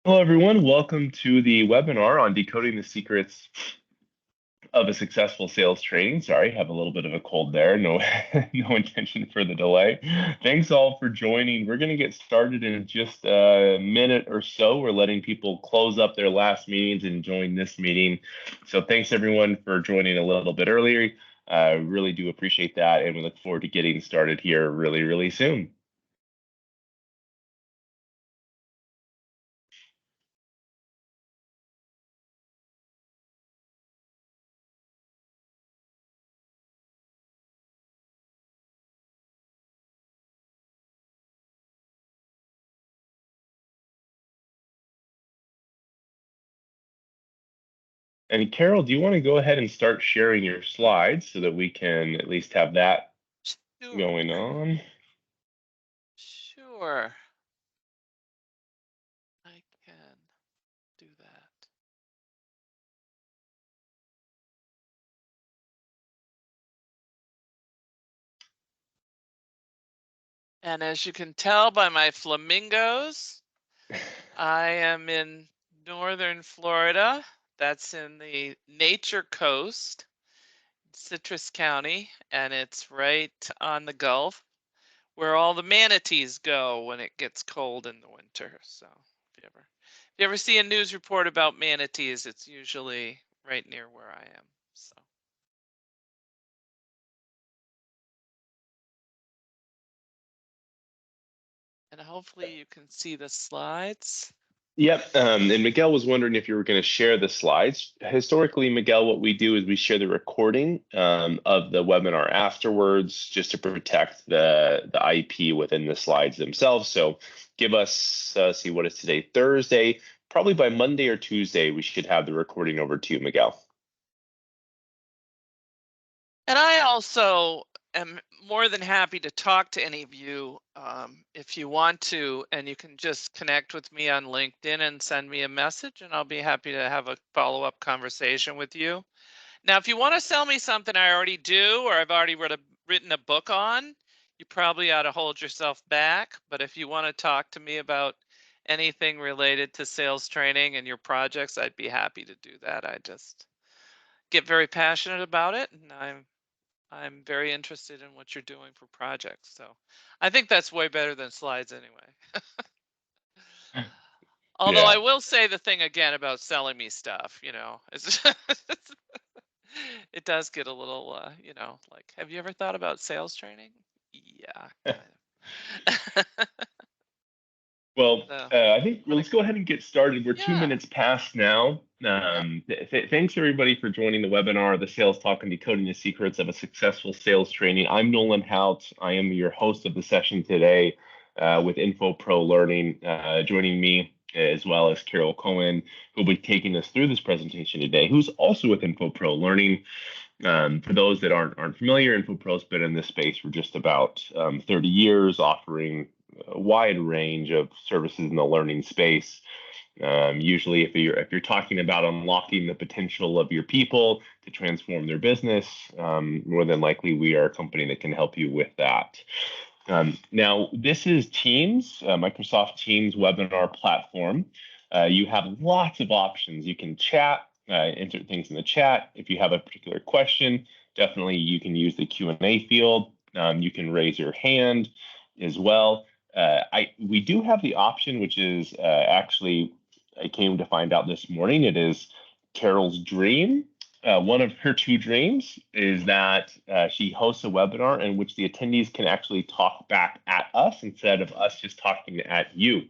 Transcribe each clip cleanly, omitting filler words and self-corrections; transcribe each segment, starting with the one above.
Hello, everyone. Welcome to the webinar on decoding the secrets of a successful sales training. Sorry, have a little bit of a cold there. No, no intention for the delay. Thanks all for joining. We're going to get started in just a minute or so. We're letting people close up their last meetings and join this meeting. So thanks everyone for joining a little bit earlier. I really do appreciate that, and we look forward to getting started here really, really soon. And Carol, do you want to go ahead and start sharing your slides so that we can at least have that Sure. going on? Sure. I can do that. And as you can tell by my flamingos, I am in northern Florida. That's in the Nature Coast, Citrus County, and it's right on the Gulf where all the manatees go when it gets cold in the winter. So if you ever see a news report about manatees, it's usually right near where I am. So and hopefully you can see the slides. Yep. And Miguel was wondering if you were going to share the slides. Historically, Miguel, what we do is we share the recording of the webinar afterwards, just to protect the IP within the slides themselves. So give us, see what is today, Thursday. Probably by Monday or Tuesday, we should have the recording over to you, Miguel. And I also am more than happy to talk to any of you if you want to, and you can just connect with me on LinkedIn and send me a message, and I'll be happy to have a follow-up conversation with you. Now, if you want to sell me something I already do or I've already written a book on, you probably ought to hold yourself back. But if you want to talk to me about anything related to sales training and your projects, I'd be happy to do that. I just get very passionate about it, and I'm very interested in what you're doing for projects. So I think that's way better than slides anyway. Although Yeah. I will say the thing again about selling me stuff, it does get a little, like, have you ever thought about sales training? Yeah, kind of. Well, So, I think let's go ahead and get started. We're two yeah, minutes past now. yep. Thanks everybody for joining the webinar, the Sales Talk and Decoding the Secrets of a Successful Sales Training. I'm Nolan Hout. I am your host of the session today with Infopro Learning. Joining me as well as Carol Cohen, who will be taking us through this presentation today, who's also with Infopro Learning. For those that aren't familiar, Infopro's been in this space for just about 30 years, offering a wide range of services in the learning space. Usually, if you're talking about unlocking the potential of your people to transform their business, more than likely we are a company that can help you with that. Now, this is Teams, Microsoft Teams webinar platform. You have lots of options. You can chat, enter things in the chat. If you have a particular question, definitely you can use the Q&A field. You can raise your hand as well. We do have the option, which is actually, I came to find out this morning, it is Carol's dream. One of her two dreams is that she hosts a webinar in which the attendees can actually talk back at us instead of us just talking at you.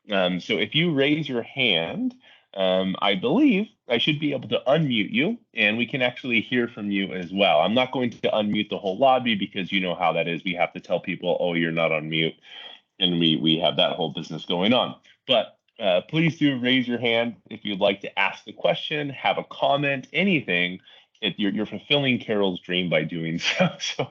So if you raise your hand, I believe I should be able to unmute you and we can actually hear from you as well. I'm not going to unmute the whole lobby because you know how that is. We have to tell people, oh, you're not on mute, and we have that whole business going on. But please do raise your hand if you'd like to ask a question, have a comment, anything. You're fulfilling Carol's dream by doing so. So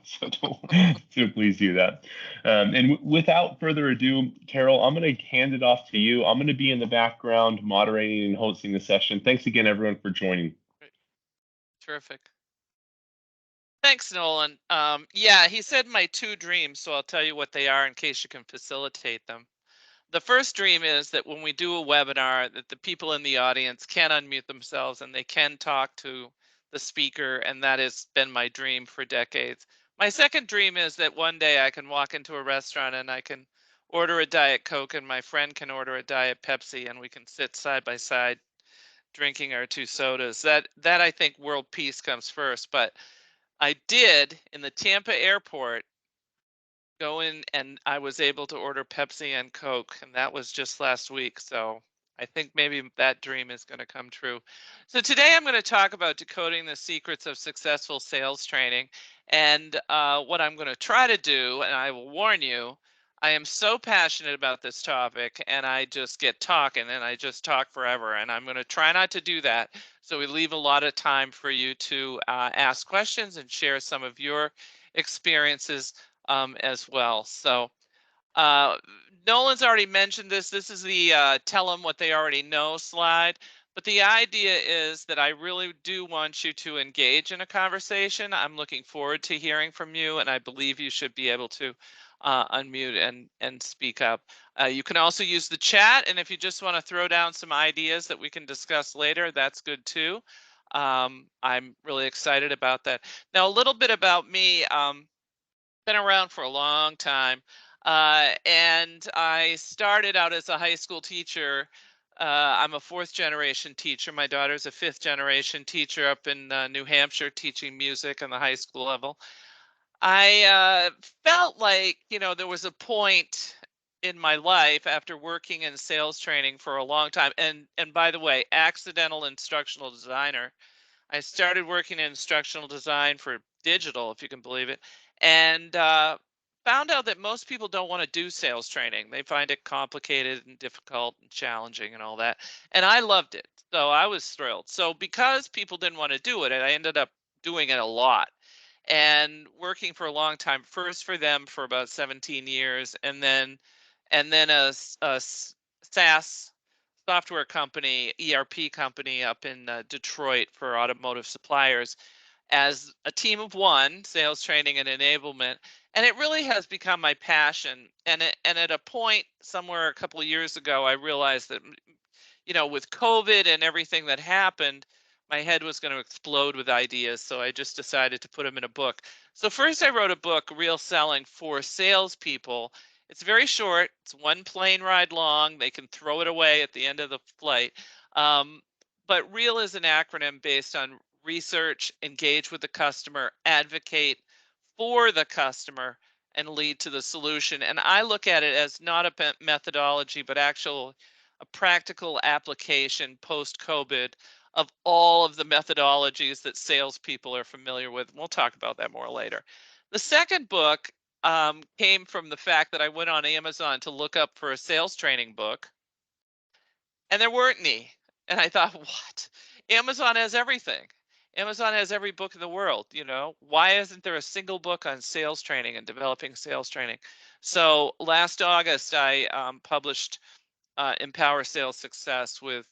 please do that. And without further ado, Carol, I'm going to hand it off to you. I'm going to be in the background moderating and hosting the session. Thanks again, everyone, for joining. Great. Terrific. Thanks, Nolan. Yeah, he said my two dreams, so I'll tell you what they are in case you can facilitate them. the first dream is that when we do a webinar, that the people in the audience can unmute themselves and they can talk to the speaker, and that has been my dream for decades. My second dream is that one day I can walk into a restaurant and I can order a Diet Coke and my friend can order a Diet Pepsi and we can sit side by side drinking our two sodas. That I think world peace comes first. But I did in the Tampa airport go in and I was able to order Pepsi and Coke, and that was just last week. So I think maybe that dream is going to come true. So today I'm going to talk about decoding the secrets of successful sales training. And what I'm going to try to do, and I will warn you, I am so passionate about this topic and I just get talking and I just talk forever. And I'm going to try not to do that. So we leave a lot of time for you to ask questions and share some of your experiences as well. So uh, Nolan's already mentioned this. This is the tell them what they already know slide. But the idea is that I really do want you to engage in a conversation. I'm looking forward to hearing from you, and I believe you should be able to unmute and speak up. You can also use the chat, and if you just want to throw down some ideas that we can discuss later, that's good too. I'm really excited about that. Now, a little bit about me. Been around for a long time. And I started out as a high school teacher. I'm a fourth generation teacher. My daughter's a fifth generation teacher up in New Hampshire, teaching music on the high school level. I felt like, there was a point in my life after working in sales training for a long time. And by the way, accidental instructional designer. I started working in instructional design for digital, if you can believe it, and found out that most people don't want to do sales training. They find it complicated and difficult and challenging and all that. And I loved it. So I was thrilled. So because people didn't want to do it, I ended up doing it a lot and working for a long time, first for them for about 17 years, and then a SaaS software company, ERP company up in Detroit for automotive suppliers as a team of one, sales training and enablement. And it really has become my passion. And at a point somewhere a couple of years ago, I realized that, with COVID and everything that happened, my head was going to explode with ideas. So I just decided to put them in a book. So first I wrote a book, Real Selling for Salespeople. It's very short. It's one plane ride long. They can throw it away at the end of the flight. But REAL is an acronym based on research, engage with the customer, advocate for the customer, and lead to the solution. And I look at it as not a methodology, but a practical application post-COVID of all of the methodologies that salespeople are familiar with. We'll talk about that more later. The second book came from the fact that I went on Amazon to look up for a sales training book, and there weren't any. And I thought, what? Amazon has everything. Amazon has every book in the world, Why isn't there a single book on sales training and developing sales training? So last August, I published Empower Sales Success with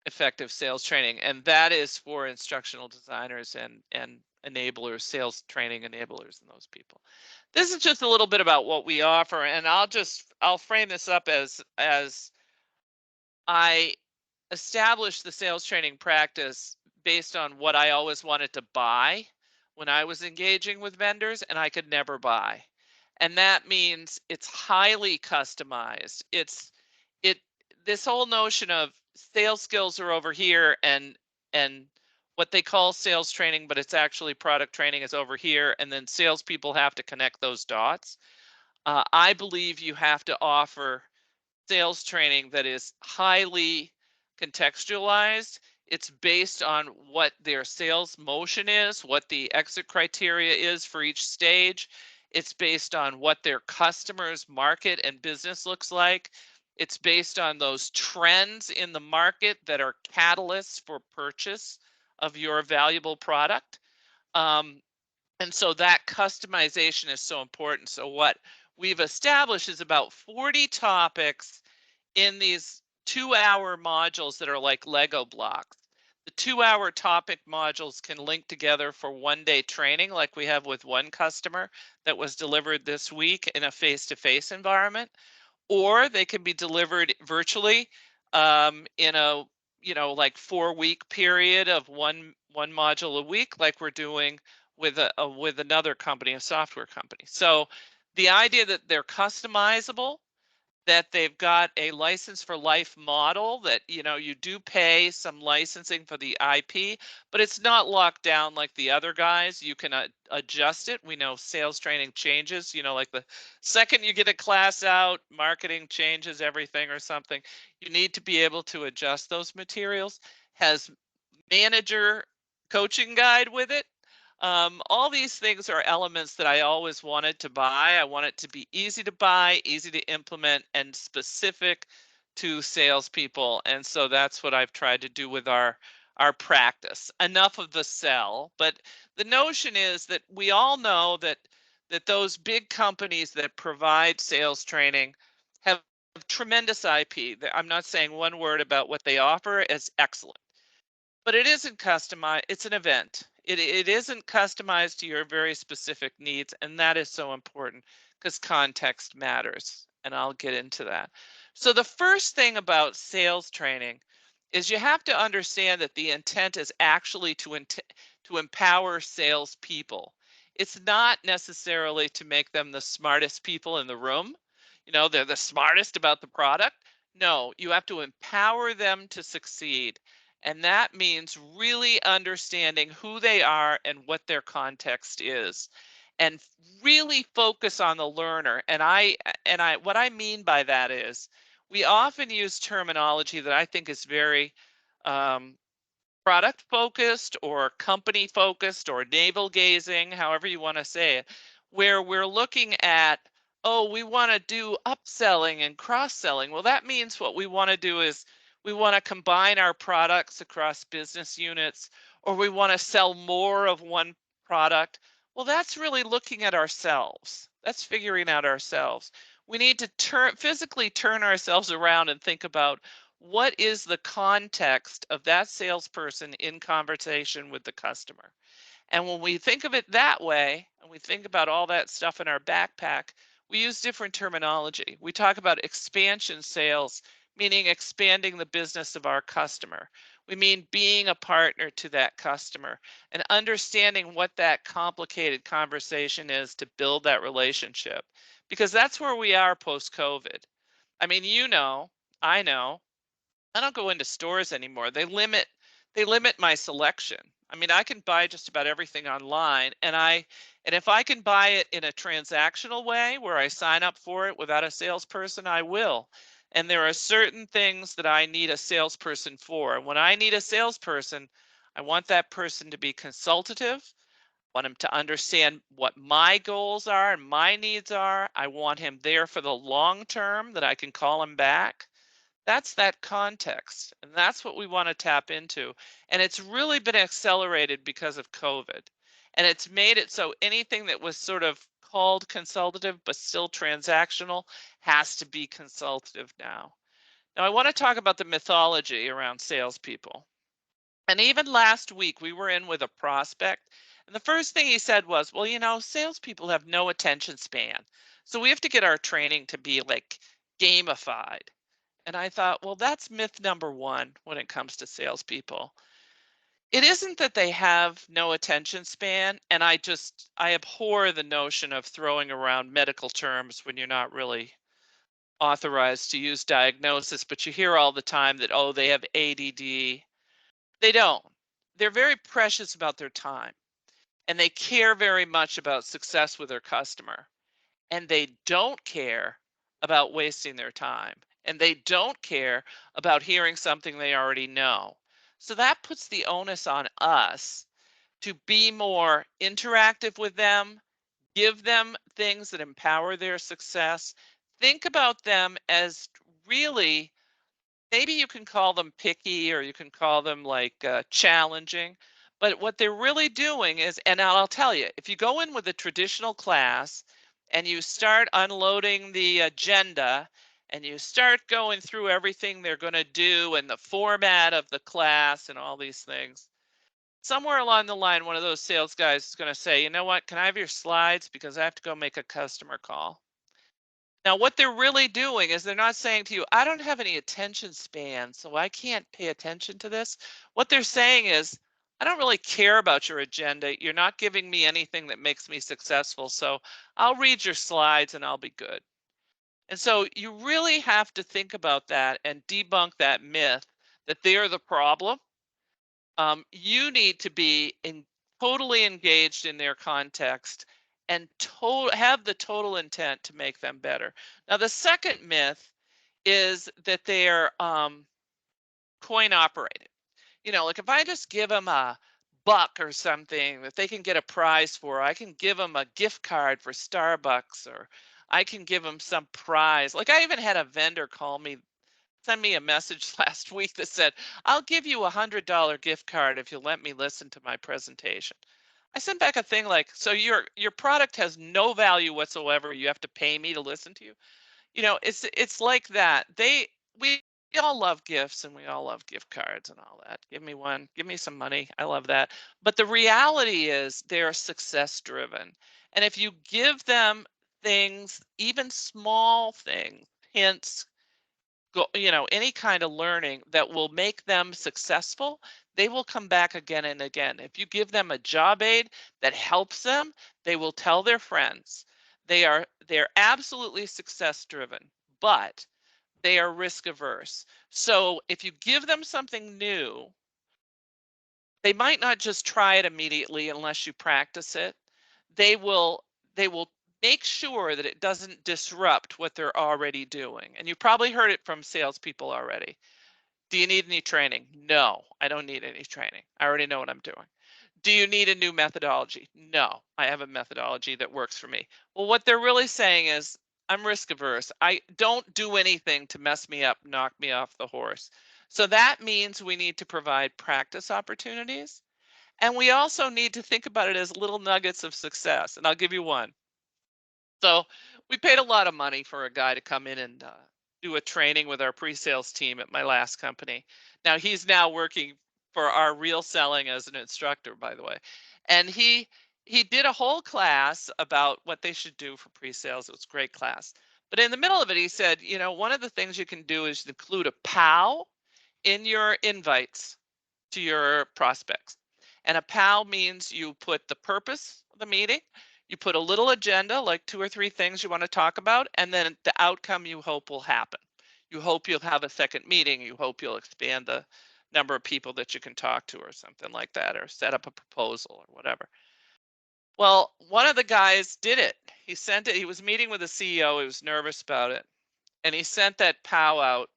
Effective Sales Training, and that is for instructional designers and enablers, sales training enablers, and those people. This is just a little bit about what we offer, and I'll frame this up as I established the sales training practice based on what I always wanted to buy when I was engaging with vendors and I could never buy. And that means it's highly customized. This whole notion of sales skills are over here and what they call sales training, but it's actually product training is over here. And then salespeople have to connect those dots. I believe you have to offer sales training that is highly contextualized. It's based on what their sales motion is, what the exit criteria is for each stage. It's based on what their customers' market and business looks like. It's based on those trends in the market that are catalysts for purchase of your valuable product. And so that customization is so important. So what we've established is about 40 topics in these 2-hour modules that are like Lego blocks. The 2-hour topic modules can link together for one-day training like we have with one customer that was delivered this week in a face-to-face environment. or they can be delivered virtually in a like 4-week period of one module a week, like we're doing with with another company, a software company. So the idea that they're customizable, that they've got a license for life model, that you do pay some licensing for the IP, but it's not locked down like the other guys. You can adjust it. We know sales training changes, like the second you get a class out, marketing changes everything or something. You need to be able to adjust those materials. Has manager coaching guide with it. All these things are elements that I always wanted to buy. I want it to be easy to buy, easy to implement, and specific to salespeople. And so that's what I've tried to do with our practice. Enough of the sell, but the notion is that we all know that those big companies that provide sales training have tremendous IP. I'm not saying one word about what they offer as excellent, but it isn't customized. It's an event. It isn't customized to your very specific needs, and that is so important because context matters, and I'll get into that. So the first thing about sales training is you have to understand that the intent is actually to empower salespeople. It's not necessarily to make them the smartest people in the room. They're the smartest about the product. No, you have to empower them to succeed. And that means really understanding who they are and what their context is, and really focus on the learner. And what I mean by that is we often use terminology that I think is very um, product focused or company focused or navel gazing, however you want to say it, where we're looking at, oh, we want to do upselling and cross selling. Well, that means what we want to do is we want to combine our products across business units, or we want to sell more of one product. Well, that's really looking at ourselves. That's figuring out ourselves. We need to physically turn ourselves around and think about, what is the context of that salesperson in conversation with the customer? And when we think of it that way, and we think about all that stuff in our backpack, we use different terminology. We talk about expansion sales, meaning expanding the business of our customer. We mean being a partner to that customer and understanding what that complicated conversation is to build that relationship, because that's where we are post-COVID. I mean, I know, I don't go into stores anymore. They limit my selection. I mean, I can buy just about everything online, and if I can buy it in a transactional way where I sign up for it without a salesperson, I will. And there are certain things that I need a salesperson for. And when I need a salesperson, I want that person to be consultative. I want him to understand what my goals are and my needs are. I want him there for the long term, that I can call him back. That's that context, and that's what we want to tap into. And it's really been accelerated because of COVID. And it's made it so anything that was sort of called consultative but still transactional has to be consultative now. Now, I want to talk about the mythology around salespeople. And even last week, we were in with a prospect, and the first thing he said was, well, salespeople have no attention span. So we have to get our training to be like gamified. And I thought, well, that's myth number one when it comes to salespeople. It isn't that they have no attention span, and I abhor the notion of throwing around medical terms when you're not really authorized to use diagnosis, but you hear all the time that, oh, they have ADD. They don't. They're very precious about their time, and they care very much about success with their customer. And they don't care about wasting their time, and they don't care about hearing something they already know. So that puts the onus on us to be more interactive with them, give them things that empower their success. Think about them as really, maybe you can call them picky, or you can call them like challenging, but what they're really doing is, and I'll tell you, if you go in with a traditional class and you start unloading the agenda and you start going through everything they're going to do and the format of the class and all these things, somewhere along the line, one of those sales guys is going to say, you know what, can I have your slides, because I have to go make a customer call. Now, what they're really doing is they're not saying to you, I don't have any attention span, so I can't pay attention to this. What they're saying is, I don't really care about your agenda. You're not giving me anything that makes me successful, so I'll read your slides and I'll be good. And so you really have to think about that and debunk that myth that they're the problem. You need to be totally engaged in their context and have the total intent to make them better. Now, the second myth is that they're coin operated. Like if I just give them a buck or something that they can get a prize for, I can give them a gift card for Starbucks, or I can give them some prize. Like I even had a vendor send me a message last week that said, I'll give you $100 gift card if you let me listen to my presentation. I sent back a thing like, so your product has no value whatsoever. You have to pay me to listen to you. It's like that. We all love gifts and we all love gift cards and all that. Give me one, give me some money. I love that. But the reality is they're success driven. And if you give them things, even small things, hints, any kind of learning that will make them successful, they will come back again and again. If you give them a job aid that helps them, they will tell their friends. They're absolutely success driven, but they are risk averse. So if you give them something new, they might not just try it immediately unless you practice it. They will make sure that it doesn't disrupt what they're already doing. And you probably heard it from salespeople already. Do you need any training? No, I don't need any training. I already know what I'm doing. Do you need a new methodology? No, I have a methodology that works for me. Well, what they're really saying is, I'm risk averse. I don't do anything to mess me up, knock me off the horse. So that means we need to provide practice opportunities. And we also need to think about it as little nuggets of success. And I'll give you one. So we paid a lot of money for a guy to come in and do a training with our pre-sales team at my last company. Now he's now working for our real selling as an instructor, by the way. And he did a whole class about what they should do for pre-sales. It was a great class. But in the middle of it, he said, one of the things you can do is include a POW in your invites to your prospects. And a POW means you put the purpose of the meeting, you put a little agenda, like 2 or 3 things you want to talk about, and then the outcome you hope will happen. You hope you'll have a second meeting. You hope you'll expand the number of people that you can talk to or something like that, or set up a proposal or whatever. Well, one of the guys did it. He sent it. He was meeting with the CEO. He was nervous about it. And he sent that POW out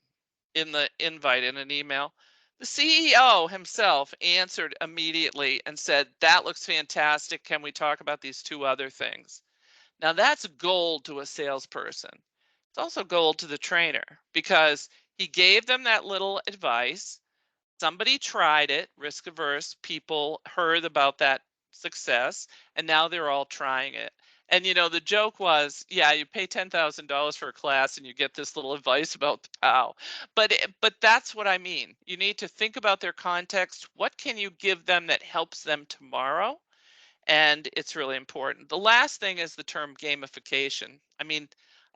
in the invite in an email. The CEO himself answered immediately and said, that looks fantastic. Can we talk about these 2 other things? Now that's gold to a salesperson. It's also gold to the trainer because he gave them that little advice. Somebody tried it, risk averse people heard about that success, and now they're all trying it. And the joke was, yeah, you pay $10,000 for a class and you get this little advice about the POW. But that's what I mean. You need to think about their context. What can you give them that helps them tomorrow? And it's really important. The last thing is the term gamification. I mean,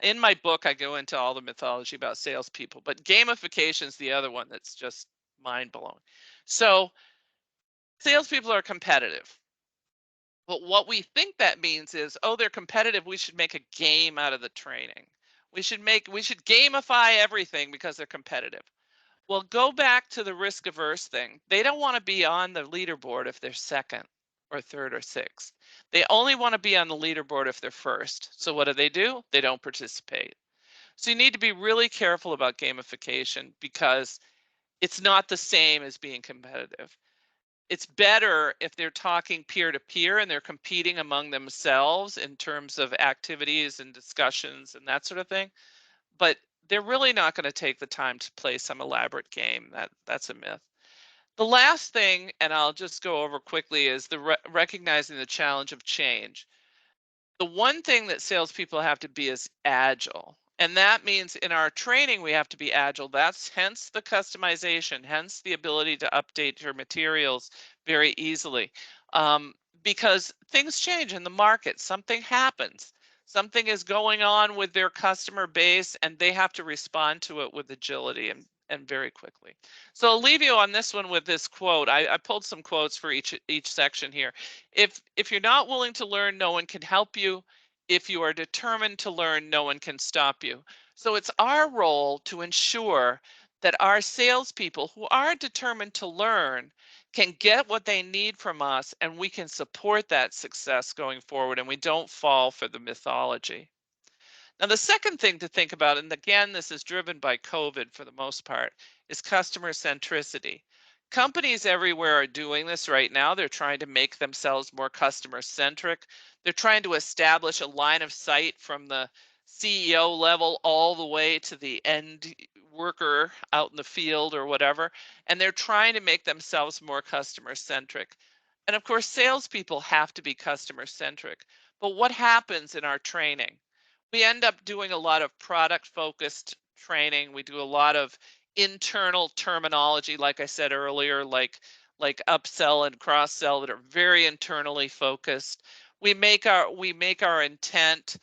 in my book, I go into all the mythology about salespeople, but gamification is the other one that's just mind blowing. So salespeople are competitive. But what we think that means is, oh, they're competitive. We should make a game out of the training. We should gamify everything because they're competitive. Well, go back to the risk averse thing. They don't want to be on the leaderboard if they're second or third or sixth. They only want to be on the leaderboard if they're first. So what do? They don't participate. So you need to be really careful about gamification because it's not the same as being competitive. It's better if they're talking peer to peer and they're competing among themselves in terms of activities and discussions and that sort of thing. But they're really not going to take the time to play some elaborate game. That's a myth. The last thing, and I'll just go over quickly, is the recognizing the challenge of change. The one thing that salespeople have to be is agile. And that means in our training, we have to be agile. That's hence the customization, hence the ability to update your materials very easily. Because things change in the market, something happens. Something is going on with their customer base and they have to respond to it with agility and very quickly. So I'll leave you on this one with this quote. I pulled some quotes for each section here. If you're not willing to learn, no one can help you. If you are determined to learn, no one can stop you. So it's our role to ensure that our salespeople who are determined to learn can get what they need from us, and we can support that success going forward, and we don't fall for the mythology. Now, the second thing to think about, and again, this is driven by COVID for the most part, is customer centricity. Companies everywhere are doing this right now. They're trying to make themselves more customer centric. They're trying to establish a line of sight from the CEO level all the way to the end worker out in the field or whatever. And they're trying to make themselves more customer centric. And of course, salespeople have to be customer centric. But what happens in our training? We end up doing a lot of product focused training. We do a lot of internal terminology, like I said earlier, like upsell and cross sell that are very internally focused. We make our intent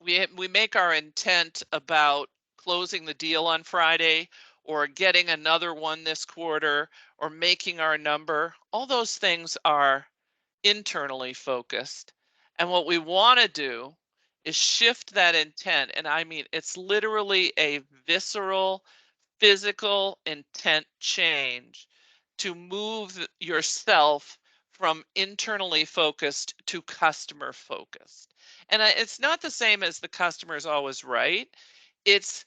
we make our intent about closing the deal on Friday or getting another one this quarter or making our number. All those things are internally focused. And what we want to do is shift that intent. And I mean, it's literally a visceral, physical intent change to move yourself from internally focused to customer focused. And it's not the same as the customer is always right. It's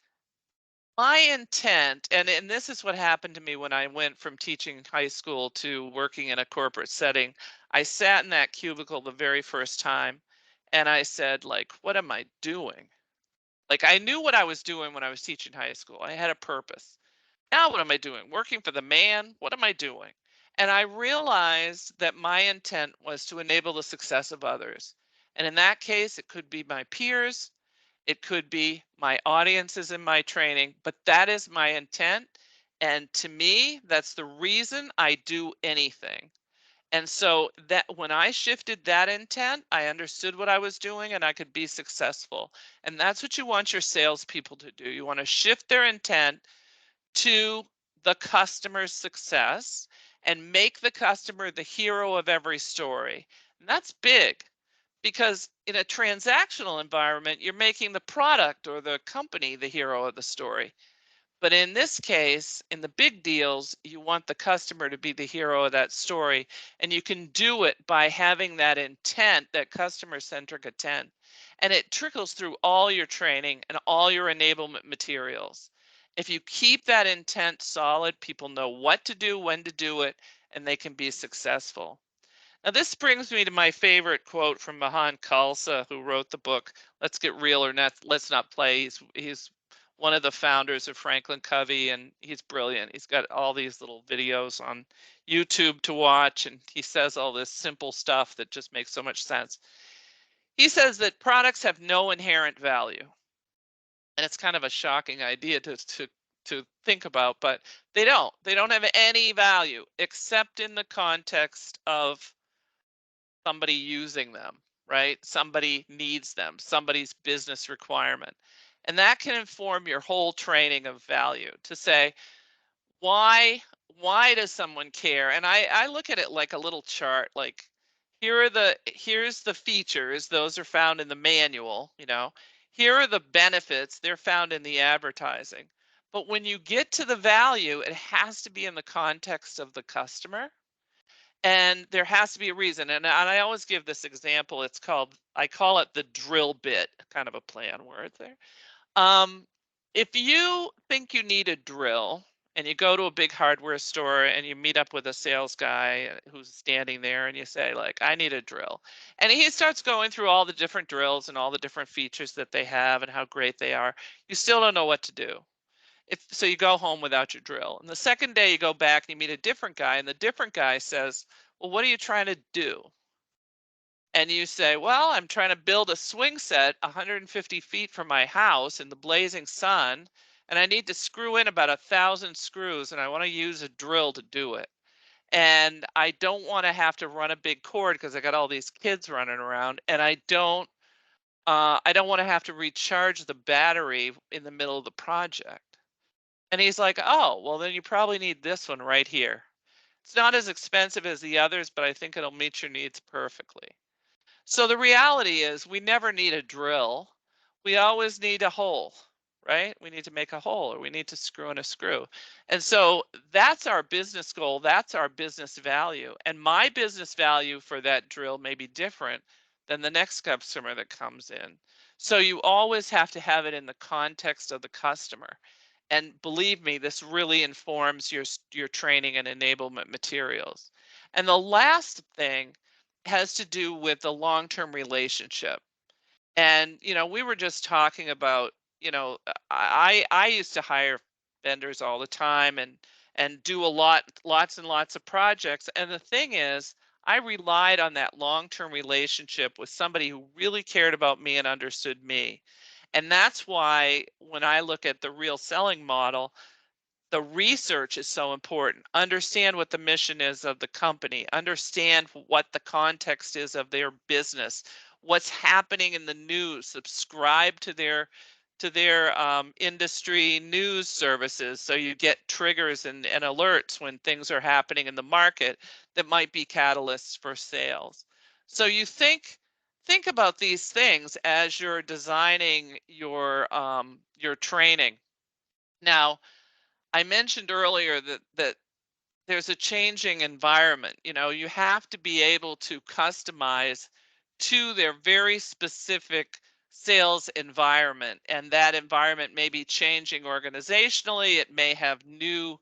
my intent, and this is what happened to me when I went from teaching high school to working in a corporate setting. I sat in that cubicle the very first time and I said, like, what am I doing? Like, I knew what I was doing when I was teaching high school. I had a purpose. Now, what am I doing? Working for the man? What am I doing? And I realized that my intent was to enable the success of others. And in that case, it could be my peers, it could be my audiences in my training, but that is my intent. And to me, that's the reason I do anything. And so that when I shifted that intent, I understood what I was doing and I could be successful. And that's what you want your salespeople to do. You want to shift their intent to the customer's success and make the customer the hero of every story. And that's big because in a transactional environment, you're making the product or the company the hero of the story. But in this case, in the big deals, you want the customer to be the hero of that story. And you can do it by having that intent, that customer centric intent. And it trickles through all your training and all your enablement materials. If you keep that intent solid, people know what to do, when to do it, and they can be successful. Now, this brings me to my favorite quote from Mahan Khalsa, who wrote the book, Let's Get Real or Let's Not Play. He's one of the founders of Franklin Covey, and he's brilliant. He's got all these little videos on YouTube to watch, and he says all this simple stuff that just makes so much sense. He says that products have no inherent value. And it's kind of a shocking idea to think about, but they don't. They don't have any value except in the context of somebody using them, right? Somebody needs them, somebody's business requirement. And that can inform your whole training of value to say, why does someone care? And I look at it like a little chart, like here's the features, those are found in the manual, here are the benefits, they're found in the advertising. But when you get to the value, it has to be in the context of the customer. And there has to be a reason. And I always give this example. I call it the drill bit, kind of a play on words there. If you think you need a drill and you go to a big hardware store and you meet up with a sales guy who's standing there and you say, like, I need a drill. And he starts going through all the different drills and all the different features that they have and how great they are. You still don't know what to do. So you go home without your drill. And the second day you go back and you meet a different guy, and the different guy says, well, what are you trying to do? And you say, well, I'm trying to build a swing set 150 feet from my house in the blazing sun, and I need to screw in about 1,000 screws, and I want to use a drill to do it. And I don't want to have to run a big cord because I got all these kids running around, and I don't want to have to recharge the battery in the middle of the project. And he's like, oh, well, then you probably need this one right here. It's not as expensive as the others, but I think it'll meet your needs perfectly. So the reality is we never need a drill. We always need a hole, right? We need to make a hole, or we need to screw in a screw. And so that's our business goal. That's our business value. And my business value for that drill may be different than the next customer that comes in. So you always have to have it in the context of the customer. And believe me, this really informs your training and enablement materials. And the last thing has to do with the long-term relationship. And we were just talking about, I used to hire vendors all the time and do lots and lots of projects. And the thing is, I relied on that long-term relationship with somebody who really cared about me and understood me. And that's why when I look at the real selling model, the research is so important. Understand what the mission is of the company, understand what the context is of their business, what's happening in the news, subscribe to their industry news services so you get triggers and alerts when things are happening in the market that might be catalysts for sales. So you think about these things as you're designing your training. Now, I mentioned earlier that there's a changing environment. You have to be able to customize to their very specific sales environment, and that environment may be changing organizationally. It may have new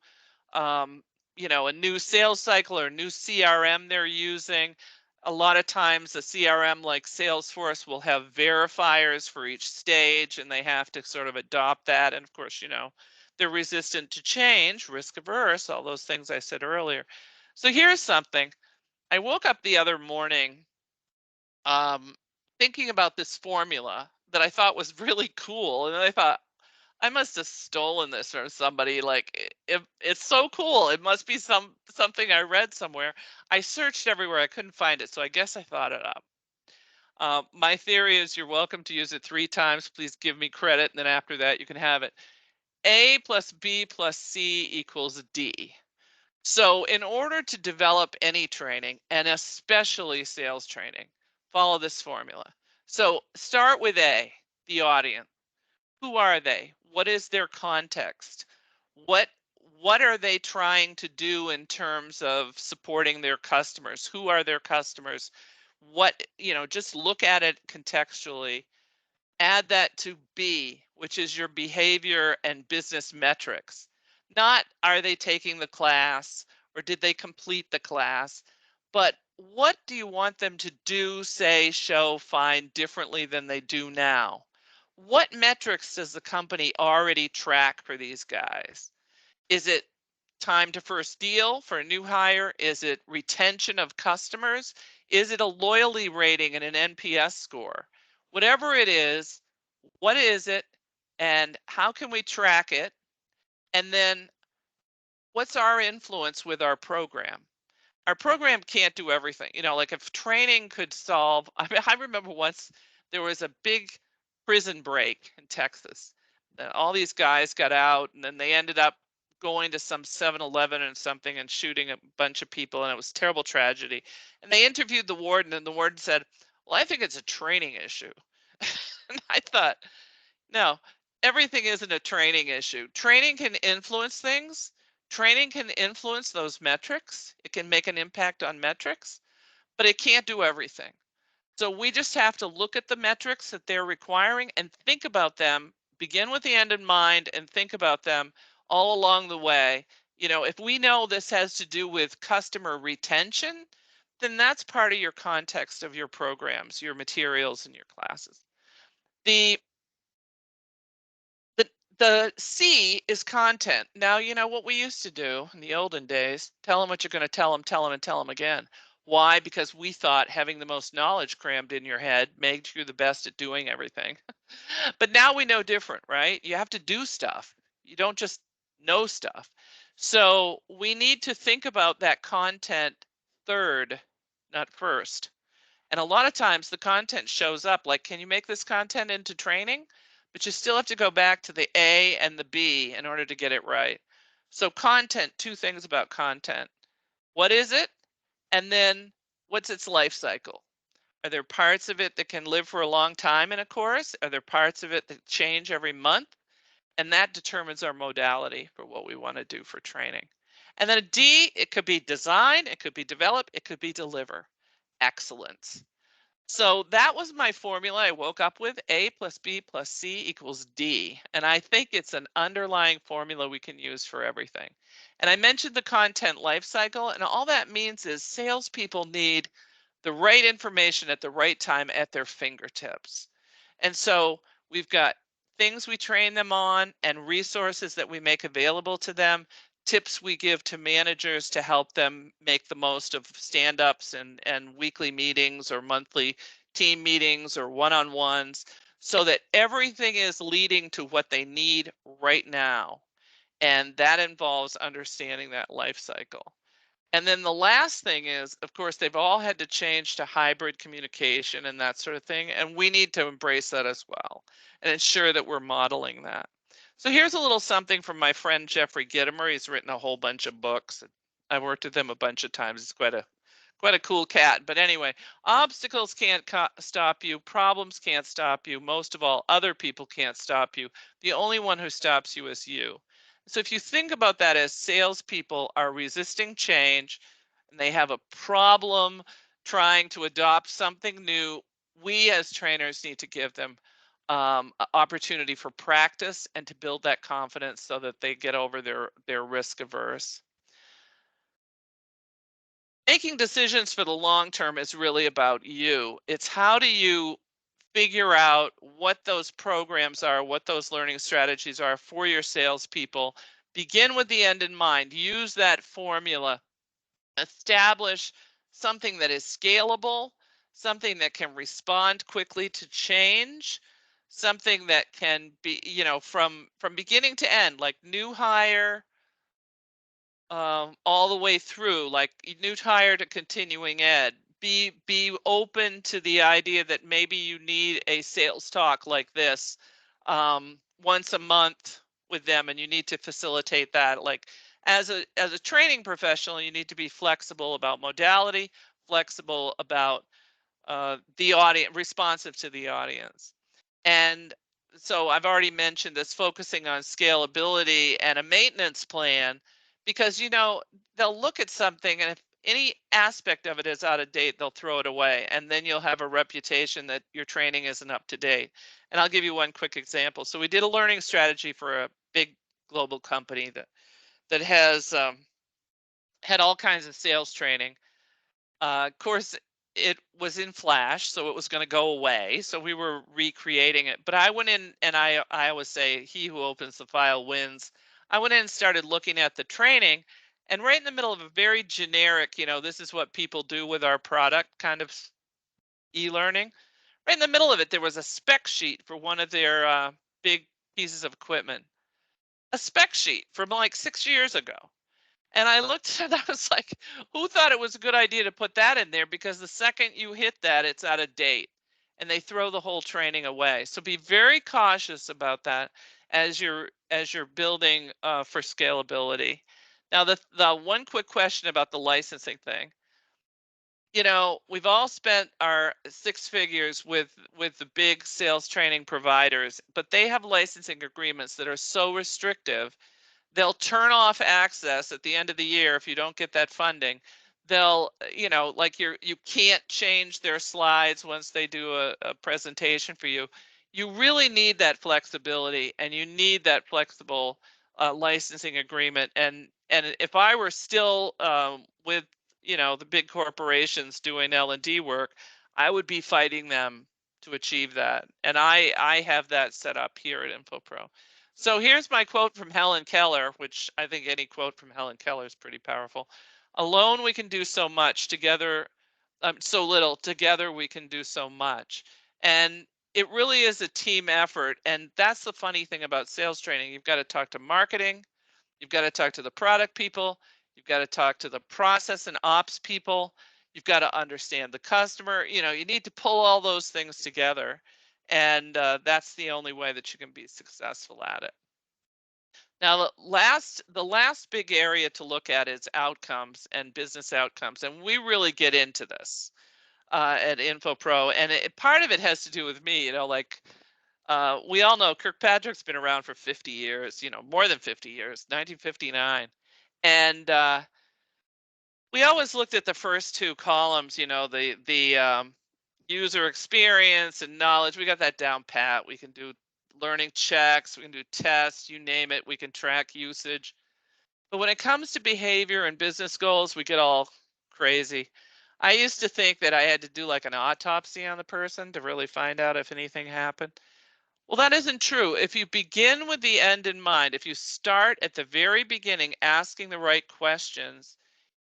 um, a new sales cycle or a new CRM they're using. A lot of times, a CRM like Salesforce will have verifiers for each stage, and they have to sort of adopt that. And of course, they're resistant to change, risk averse, all those things I said earlier. So here's something. I woke up the other morning um, thinking about this formula that I thought was really cool. And I thought, I must have stolen this from somebody. Like it's so cool. It must be something I read somewhere. I searched everywhere. I couldn't find it. So I guess I thought it up. My theory is you're welcome to use it 3 times. Please give me credit. And then after that, you can have it. A plus B plus C equals D. So in order to develop any training, and especially sales training, follow this formula. So start with A, the audience. Who are they? What is their context? What are they trying to do in terms of supporting their customers? Who are their customers? Just look at it contextually. Add that to B, which is your behavior and business metrics. Not are they taking the class or did they complete the class, but what do you want them to do, say, show, find differently than they do now? What metrics does the company already track for these guys? Is it time to first deal for a new hire? Is it retention of customers? Is it a loyalty rating and an NPS score? Whatever it is, what is it and how can we track it? And then what's our influence with our program? Our program can't do everything. Like if training could solve, I remember once there was a big prison break in Texas. All these guys got out and then they ended up going to some 7-Eleven and something and shooting a bunch of people, and it was a terrible tragedy. And they interviewed the warden, and the warden said, well, I think it's a training issue. And I thought, no, everything isn't a training issue. Training can influence things. Training can influence those metrics. It can make an impact on metrics, but it can't do everything. So we just have to look at the metrics that they're requiring and think about them, begin with the end in mind and think about them all along the way. If we know this has to do with customer retention, then that's part of your context of your programs, your materials, and your classes. The the C is content. Now, what we used to do in the olden days, tell them what you're going to tell them, and tell them again. Why? Because we thought having the most knowledge crammed in your head made you the best at doing everything. But now we know different, right? You have to do stuff. You don't just know stuff. So we need to think about that content third, not first. And a lot of times the content shows up like, can you make this content into training? But you still have to go back to the A and the B in order to get it right. So content, two things about content. What is it? And then what's its life cycle? Are there parts of it that can live for a long time in a course? Are there parts of it that change every month? And that determines our modality for what we want to do for training. And then a D, it could be design, it could be develop, it could be deliver. Excellence. So that was my formula I woke up with. A plus B plus C equals D. And I think it's an underlying formula we can use for everything. And I mentioned the content life cycle, and all that means is salespeople need the right information at the right time at their fingertips. And so we've got things we train them on and resources that we make available to them, tips we give to managers to help them make the most of stand-ups and weekly meetings or monthly team meetings or one-on-ones, so that everything is leading to what they need right now. And that involves understanding that life cycle. And then the last thing is, of course, they've all had to change to hybrid communication and that sort of thing. And we need to embrace that as well and ensure that we're modeling that. So here's a little something from my friend Jeffrey Gitomer. He's written a whole bunch of books. I've worked with him a bunch of times. He's quite a cool cat. But anyway, obstacles can't stop you. Problems can't stop you. Most of all, other people can't stop you. The only one who stops you is you. So if you think about that as salespeople are resisting change and they have a problem trying to adopt something new, we as trainers need to give them opportunity for practice and to build that confidence so that they get over their risk averse. Making decisions for the long term is really about you. It's how do you figure out what those programs are, what those learning strategies are for your salespeople. Begin with the end in mind. Use that formula. Establish something that is scalable, something that can respond quickly to change, something that can be, from beginning to end, like new hire, all the way through, like new hire to continuing ed. Be open to the idea that maybe you need a sales talk like this once a month with them, and you need to facilitate that. Like as a training professional, you need to be flexible about modality, flexible about the audience, responsive to the audience. And so I've already mentioned this focusing on scalability and a maintenance plan, because they'll look at something and if any aspect of it is out of date, they'll throw it away, and then you'll have a reputation that your training isn't up to date. And I'll give you one quick example. So we did a learning strategy for a big global company that has had all kinds of sales training. Of course, it was in Flash, so it was going to go away. So we were recreating it. But I went in, and I always say, he who opens the file wins. I went in and started looking at the training, and right in the middle of a very generic, this is what people do with our product kind of e-learning. Right in the middle of it, there was a spec sheet for one of their big pieces of equipment. A spec sheet from like 6 years ago. And I looked and I was like, who thought it was a good idea to put that in there? Because the second you hit that, it's out of date and they throw the whole training away. So be very cautious about that as you're building for scalability. Now, the one quick question about the licensing thing. We've all spent our 6 figures with the big sales training providers, but they have licensing agreements that are so restrictive. They'll turn off access at the end of the year if you don't get that funding. They'll, like you can't change their slides once they do a presentation for you. You really need that flexibility, and you need that flexible licensing agreement. And if I were still with the big corporations doing L&D work, I would be fighting them to achieve that. And I have that set up here at Infopro. So here's my quote from Helen Keller, which I think any quote from Helen Keller is pretty powerful. Alone we can do so much, together so little, together we can do so much. And it really is a team effort. And that's the funny thing about sales training. You've got to talk to marketing, You've got to talk to the product people. You've got to talk to the process and ops people. You've got to understand the customer. You need to pull all those things together. And that's the only way that you can be successful at it. Now, the last big area to look at is outcomes and business outcomes. And we really get into this at Infopro. And part of it has to do with me, we all know Kirkpatrick's been around for 50 years, more than 50 years, 1959. And we always looked at the first two columns, the user experience and knowledge. We got that down pat. We can do learning checks, we can do tests, you name it, we can track usage. But when it comes to behavior and business goals, we get all crazy. I used to think that I had to do like an autopsy on the person to really find out if anything happened. Well, that isn't true. If you begin with the end in mind, if you start at the very beginning asking the right questions,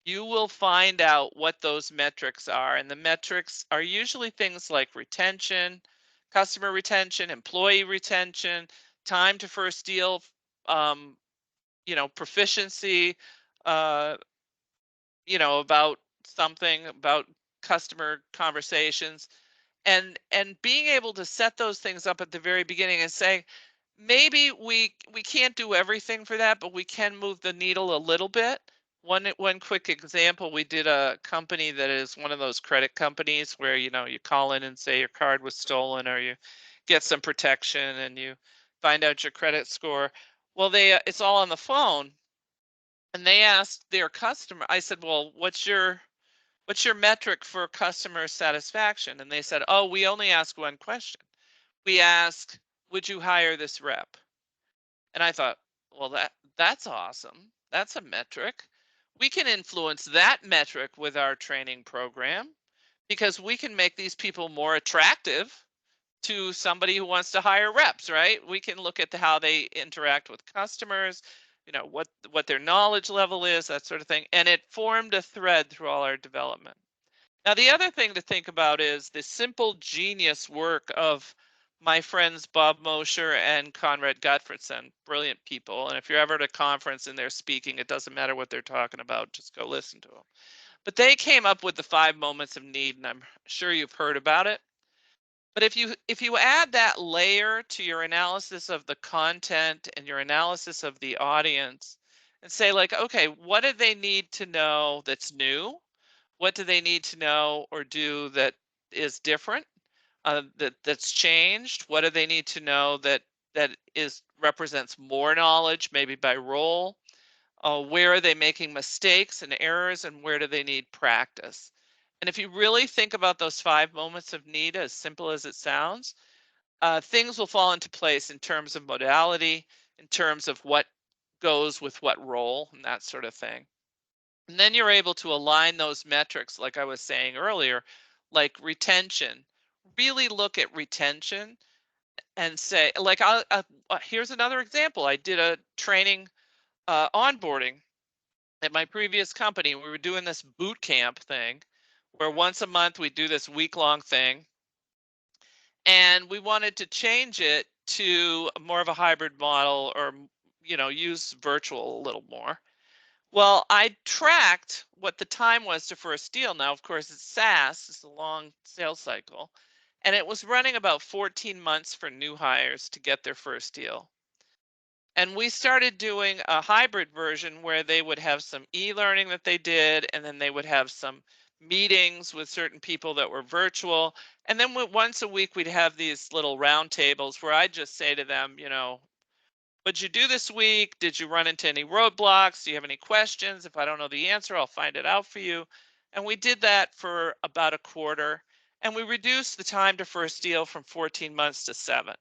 you will find out what those metrics are. And the metrics are usually things like retention, customer retention, employee retention, time to first deal, proficiency, about something, about customer conversations. And being able to set those things up at the very beginning and say, maybe we can't do everything for that, but we can move the needle a little bit. One quick example, we did a company that is one of those credit companies where you call in and say your card was stolen, or you get some protection and you find out your credit score. Well, it's all on the phone, and they asked their customer. I said, well, what's your metric for customer satisfaction? And they said, oh, we only ask one question. We ask, would you hire this rep? And I thought, well, that's awesome. That's a metric. We can influence that metric with our training program, because we can make these people more attractive to somebody who wants to hire reps, right? We can look at how they interact with customers, what their knowledge level is, that sort of thing. And it formed a thread through all our development. Now, the other thing to think about is the simple genius work of my friends Bob Mosher and Conrad Gottfredson, brilliant people. And if you're ever at a conference and they're speaking, it doesn't matter what they're talking about, just go listen to them. But they came up with the 5 moments of need, and I'm sure you've heard about it. But if you add that layer to your analysis of the content and your analysis of the audience, and say like, okay, what do they need to know that's new? What do they need to know or do that is different, that's changed? What do they need to know that represents more knowledge, maybe by role? Where are they making mistakes and errors, and where do they need practice? And if you really think about those 5 moments of need, as simple as it sounds, things will fall into place in terms of modality, in terms of what goes with what role, and that sort of thing. And then you're able to align those metrics, like I was saying earlier, like retention. Really look at retention and say, like, here's another example. I did a training onboarding at my previous company. We were doing this boot camp thing where once a month we do this week-long thing. And we wanted to change it to more of a hybrid model, or, use virtual a little more. Well, I tracked what the time was to first deal. Now, of course, it's SaaS, it's a long sales cycle, and it was running about 14 months for new hires to get their first deal. And we started doing a hybrid version where they would have some e-learning that they did, and then they would have some meetings with certain people that were virtual. And then once a week, we'd have these little round tables where I'd just say to them, what'd you do this week? Did you run into any roadblocks? Do you have any questions? If I don't know the answer, I'll find it out for you. And we did that for about a quarter, and we reduced the time to first deal from 14 months to 7.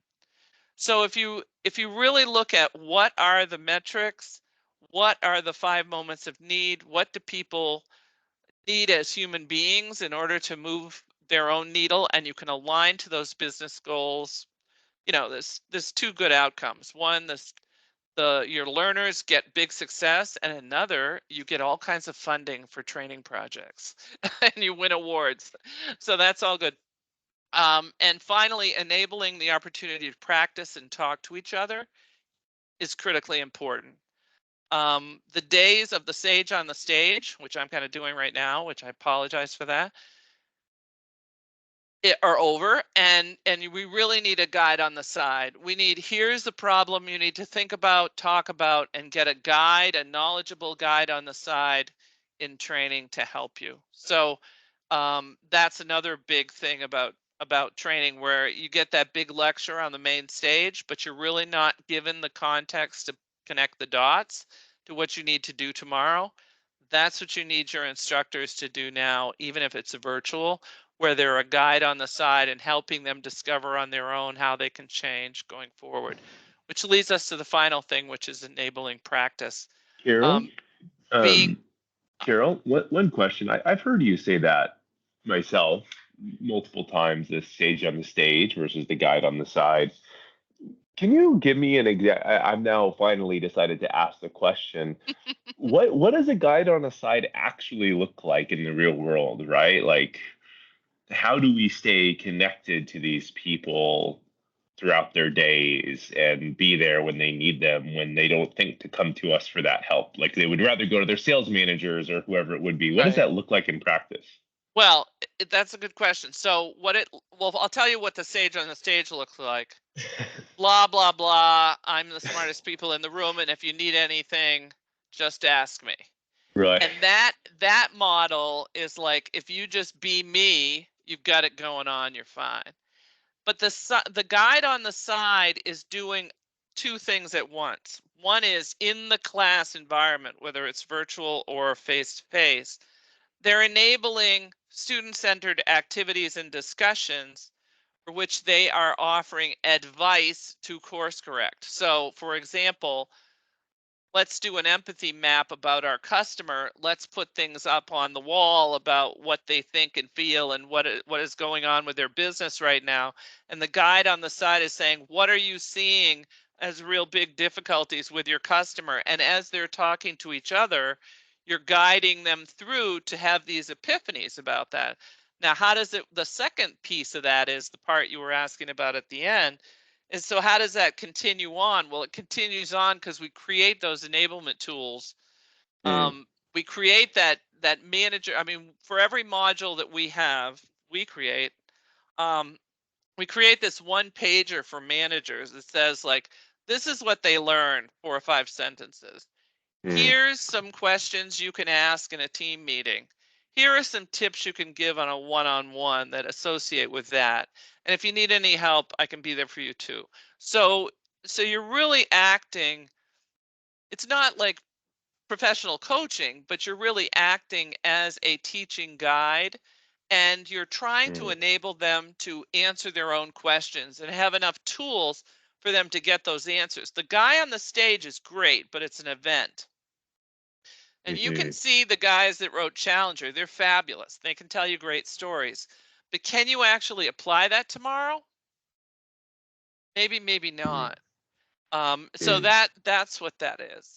So if you really look at what are the metrics, what are the 5 moments of need, what do people need as human beings in order to move their own needle, and you can align to those business goals, there's 2 good outcomes. One, your learners get big success, and another, you get all kinds of funding for training projects and you win awards. So that's all good. And finally, enabling the opportunity to practice and talk to each other is critically important. The days of the sage on the stage, which I'm kind of doing right now, which I apologize for that, are over, and we really need a guide on the side. We need, here's the problem you need to think about, talk about, and get a guide, a knowledgeable guide on the side in training to help you. So that's another big thing about training, where you get that big lecture on the main stage, but you're really not given the context to connect the dots to what you need to do tomorrow. That's what you need your instructors to do now, even if it's a virtual, where they're a guide on the side and helping them discover on their own how they can change going forward. Which leads us to the final thing, which is enabling practice. Carol, Being Carol, one question. I've heard you say that myself multiple times, the sage on the stage versus the guide on the side. Can you give me an exact? I've now finally decided to ask the question. What does a guide on the side actually look like in the real world, right? Like, how do we stay connected to these people throughout their days and be there when they need them, when they don't think to come to us for that help? Like, they would rather go to their sales managers or whoever it would be. What does that look like in practice? Well, that's a good question. So well, I'll tell you what the sage on the stage looks like. Blah, blah, blah. I'm the smartest people in the room, and if you need anything, just ask me. Right. And that model is like, if you just be me, you've got it going on, you're fine. But the guide on the side is doing two things at once. One is in the class environment, whether it's virtual or face-to-face, they're enabling student-centered activities and discussions for which they are offering advice to course correct. So for example, let's do an empathy map about our customer. Let's put things up on the wall about what they think and feel and what is going on with their business right now. And the guide on the side is saying, what are you seeing as real big difficulties with your customer? And as they're talking to each other, you're guiding them through to have these epiphanies about that. Now, the second piece of that is the part you were asking about at the end. And so how does that continue on? Well, it continues on because we create those enablement tools. We create that manager. I mean, for every module that we have, we create this one pager for managers that says, like, this is what they learned, 4 or 5 sentences. Here's some questions you can ask in a team meeting. Here are some tips you can give on a one-on-one that associate with that. And if you need any help, I can be there for you too. So you're really acting, it's not like professional coaching, but you're really acting as a teaching guide, and you're trying to enable them to answer their own questions and have enough tools for them to get those answers. The guy on the stage is great, but it's an event. And you can see the guys that wrote Challenger, they're fabulous. They can tell you great stories. But can you actually apply that tomorrow? Maybe, maybe not. So that's what that is.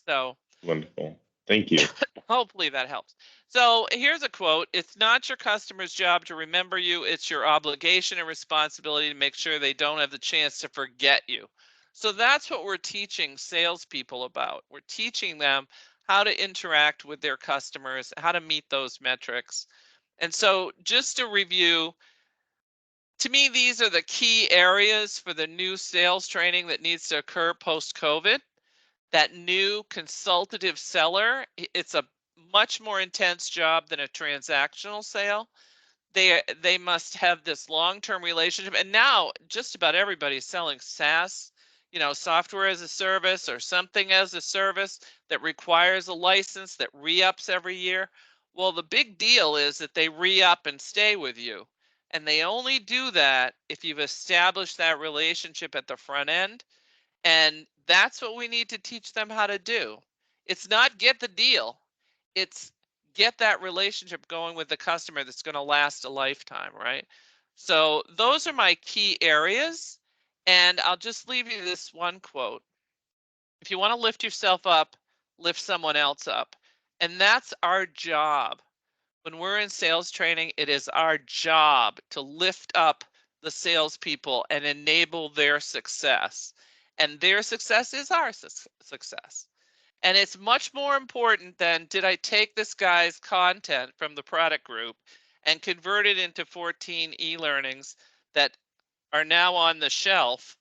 So Wonderful. Thank you. hopefully that helps. So here's a quote. It's not your customer's job to remember you. It's your obligation and responsibility to make sure they don't have the chance to forget you. So that's what we're teaching salespeople about. We're teaching them how to interact with their customers, how to meet those metrics. And so just to review, to me, these are the key areas for the new sales training that needs to occur post-COVID. That new consultative seller, it's a much more intense job than a transactional sale. They must have this long-term relationship. And now just about everybody's selling SaaS, software as a service or something as a service that requires a license that re-ups every year. Well, the big deal is that they re-up and stay with you. And they only do that if you've established that relationship at the front end. And that's what we need to teach them how to do. It's not get the deal. It's get that relationship going with the customer that's going to last a lifetime, right? So those are my key areas. And I'll just leave you this one quote. If you want to lift yourself up, lift someone else up. And that's our job. When we're in sales training, it is our job to lift up the salespeople and enable their success. And their success is our success. And it's much more important than, did I take this guy's content from the product group and convert it into 14 e-learnings that are now on the shelf,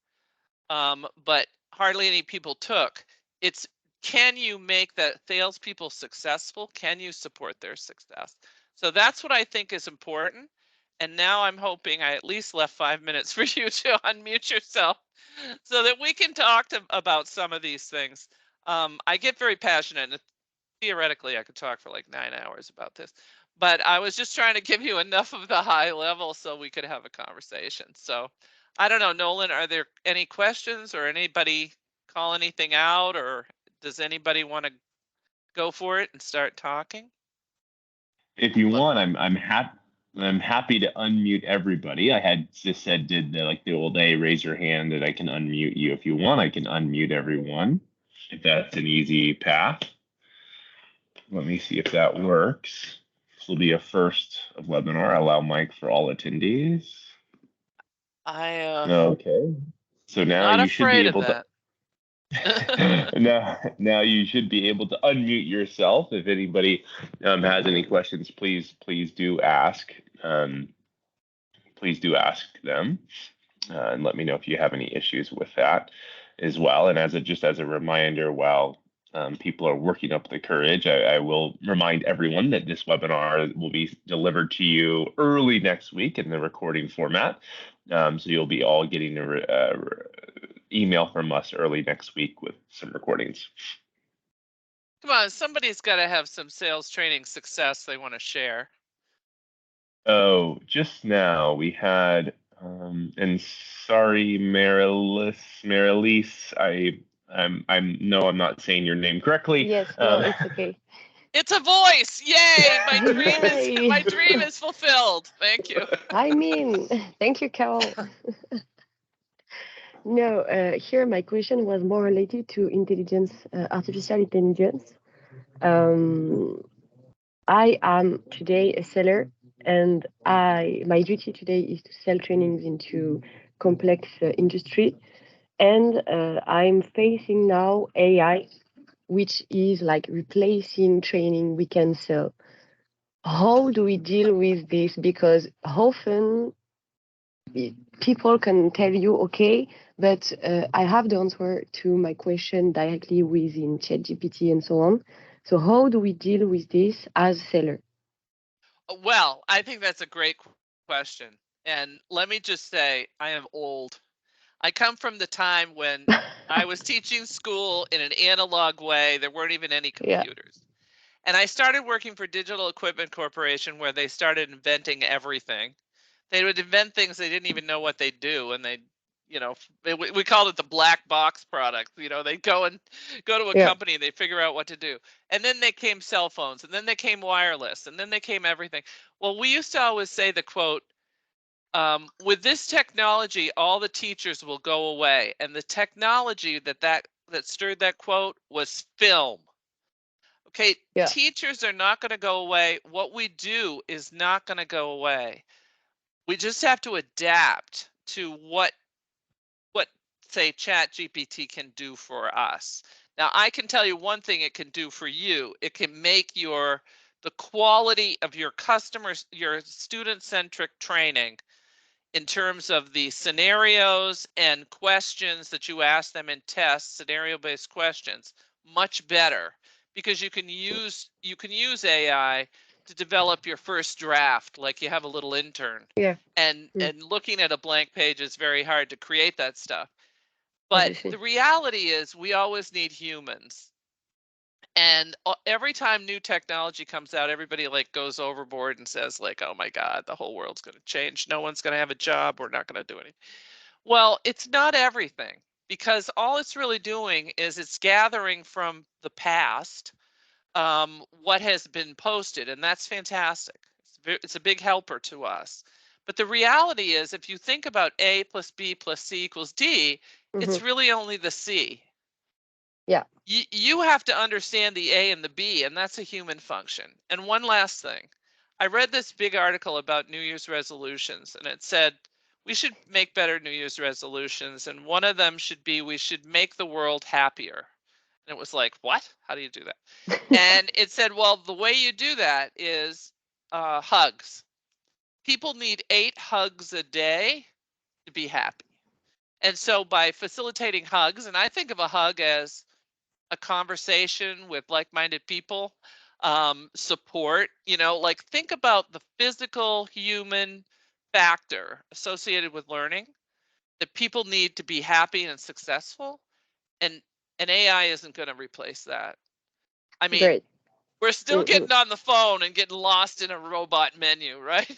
but hardly any people took. It's, can you make the salespeople successful? Can you support their success? So that's what I think is important. And now I'm hoping I at least left 5 minutes for you to unmute yourself so that we can talk about some of these things. I get very passionate, and theoretically I could talk for like 9 hours about this, but I was just trying to give you enough of the high level so we could have a conversation. So I don't know, Nolan, are there any questions or anybody call anything out, or does anybody want to go for it and start talking? If you want, I'm happy to unmute everybody. I had just said, did like the old day, raise your hand and I can unmute you. If you want, I can unmute everyone, if that's an easy path. Let me see if that works. This will be a first of webinar. Allow mic for all attendees. Okay. So now not you should be afraid of able to. now you should be able to unmute yourself. If anybody has any questions, please do ask. Please do ask them, and let me know if you have any issues with that as well. And just as a reminder, while people are working up the courage, I will remind everyone that this webinar will be delivered to you early next week in the recording format. So you'll be all getting an email from us early next week with some recordings. Come on, somebody's got to have some sales training success they want to share. Oh, just now we had, and sorry, Marilise, I'm not saying your name correctly. Yes, no, it's okay. It's a voice. Yay! Yay. My dream is fulfilled. Thank you. I mean, thank you, Carol. No, here my question was more related to intelligence, artificial intelligence. I am today a seller, and my duty today is to sell trainings into complex industry, and I'm facing now AI, which is like replacing training we can sell. How do we deal with this? Because often people can tell you, okay, but I have the answer to my question directly within ChatGPT and so on. So how do we deal with this as seller? Well, I think that's a great question. And let me just say, I am old. I come from the time when I was teaching school in an analog way. There weren't even any computers. Yeah. And I started working for Digital Equipment Corporation, where they started inventing everything. They would invent things they didn't even know what they'd do, and they'd, we called it the black box product. They'd go to a company and they figure out what to do. And then they came cell phones, and then they came wireless, and then they came everything. Well, we used to always say the quote, with this technology, all the teachers will go away. And the technology that stirred that quote was film. Okay, teachers are not going to go away. What we do is not going to go away. We just have to adapt to what say ChatGPT can do for us. Now, I can tell you one thing it can do for you. It can make the quality of your customers, your student-centric training in terms of the scenarios and questions that you ask them in tests, scenario-based questions, much better, because you can use AI to develop your first draft, like you have a little intern. Yeah. And looking at a blank page is very hard to create that stuff. But the reality is we always need humans. And every time new technology comes out, everybody like goes overboard and says like, oh my God, the whole world's going to change. No one's going to have a job. We're not going to do anything. Well, it's not everything, because all it's really doing is it's gathering from the past what has been posted, and that's fantastic. It's a big helper to us. But the reality is, if you think about A plus B plus C equals D, it's really only the C. Yeah. You have to understand the A and the B, and that's a human function. And one last thing. I read this big article about New Year's resolutions, and it said we should make better New Year's resolutions, and one of them should be we should make the world happier. And it was like, what? How do you do that? And it said, well, the way you do that is hugs. People need 8 hugs a day to be happy. And so by facilitating hugs, and I think of a hug as a conversation with like-minded people, support, like think about the physical human factor associated with learning that people need to be happy and successful. And AI isn't going to replace that. I mean, Great. we're still getting on the phone and getting lost in a robot menu, right?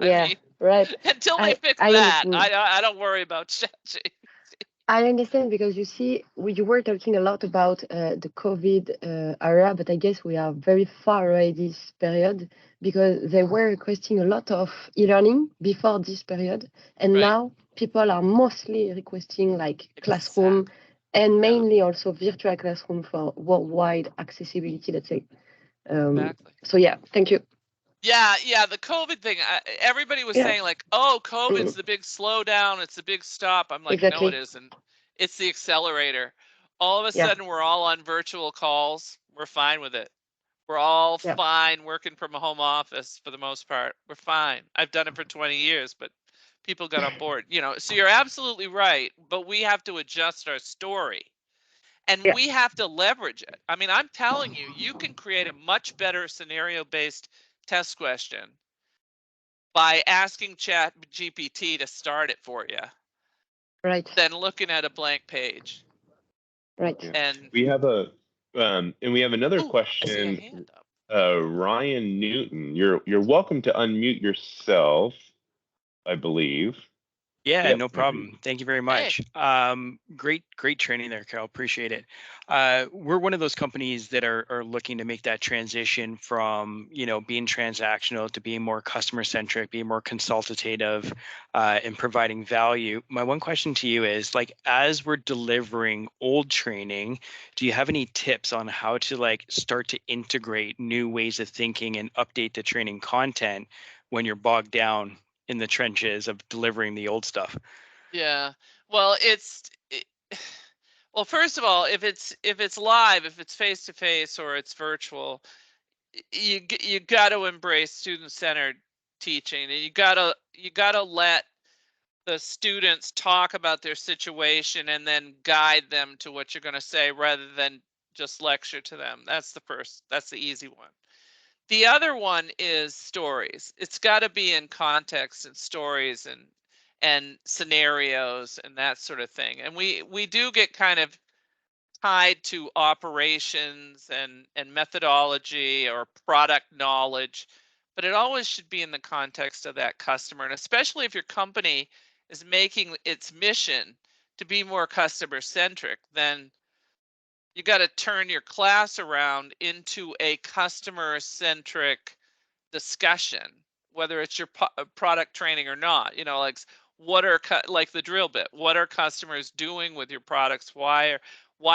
Yeah, I mean, right. until they fix I that, understand. I don't worry about ChatGPT. I understand because you see, you were talking a lot about the COVID era, but I guess we are very far away this period because they were requesting a lot of e-learning before this period, and Right. now people are mostly requesting like classroom and mainly also virtual classroom for worldwide accessibility, let's say. Exactly. So yeah, thank you. Yeah, the COVID thing, everybody was saying like, oh, COVID's the big slowdown, it's the big stop. I'm like, no, it isn't. It's the accelerator. All of a sudden, we're all on virtual calls. We're fine with it. We're all fine working from a home office for the most part. We're fine. I've done it for 20 years, but people got on board, so you're absolutely right, but we have to adjust our story. And we have to leverage it. I mean, I'm telling you, you can create a much better scenario-based test question by asking ChatGPT to start it for you. Right. Than looking at a blank page. Right. And we have another I see a question. hand up. Ryan Newton, you're welcome to unmute yourself, I believe. Yeah, no problem. Thank you very much. Great training there, Carol. Appreciate it. We're one of those companies that are looking to make that transition from, being transactional to being more customer centric, being more consultative, and providing value. My one question to you is, like, as we're delivering old training, do you have any tips on how to start to integrate new ways of thinking and update the training content when you're bogged down in the trenches of delivering the old stuff? Yeah. Well, well, first of all, if it's live, if it's face to face or it's virtual, you got to embrace student-centered teaching, and you got to let the students talk about their situation and then guide them to what you're going to say rather than just lecture to them. That's the easy one. The other one is stories. It's got to be in context and stories and scenarios and that sort of thing. And we do get kind of tied to operations and methodology or product knowledge, but it always should be in the context of that customer. And especially if your company is making its mission to be more customer centric, then you got to turn your class around into a customer-centric discussion, whether it's your product training or not. Like what are like the drill bit? What are customers doing with your products? Why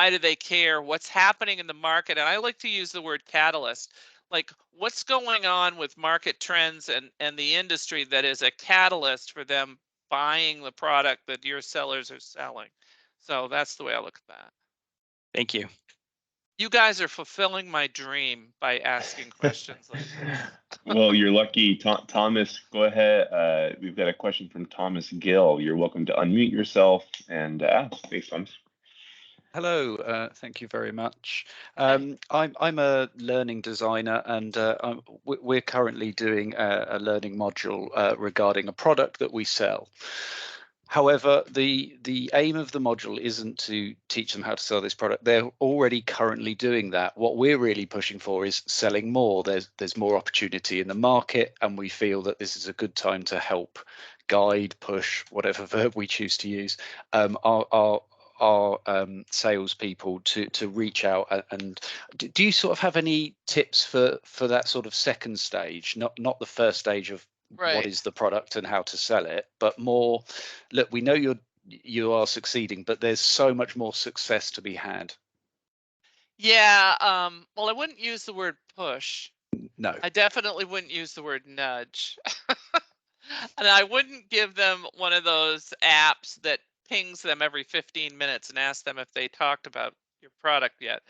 do they care? What's happening in the market? And I like to use the word catalyst. Like what's going on with market trends and the industry that is a catalyst for them buying the product that your sellers are selling. So that's the way I look at that. Thank you. You guys are fulfilling my dream by asking questions like this. Well, you're lucky. Thomas, go ahead. We've got a question from Thomas Gill. You're welcome to unmute yourself and ask. Thanks, Thomas. Hello, thank you very much. I'm a learning designer, and we're currently doing a learning module regarding a product that we sell. However, the aim of the module isn't to teach them how to sell this product. They're already currently doing that. What we're really pushing for is selling more. There's more opportunity in the market, and we feel that this is a good time to help guide, push, whatever verb we choose to use, our salespeople to reach out. And do you sort of have any tips for that sort of second stage, not the first stage of what is the product and how to sell it, but more, look, we know you are succeeding, but there's so much more success to be had? Yeah, well, I wouldn't use the word push. No. I definitely wouldn't use the word nudge. And I wouldn't give them one of those apps that pings them every 15 minutes and asks them if they talked about your product yet.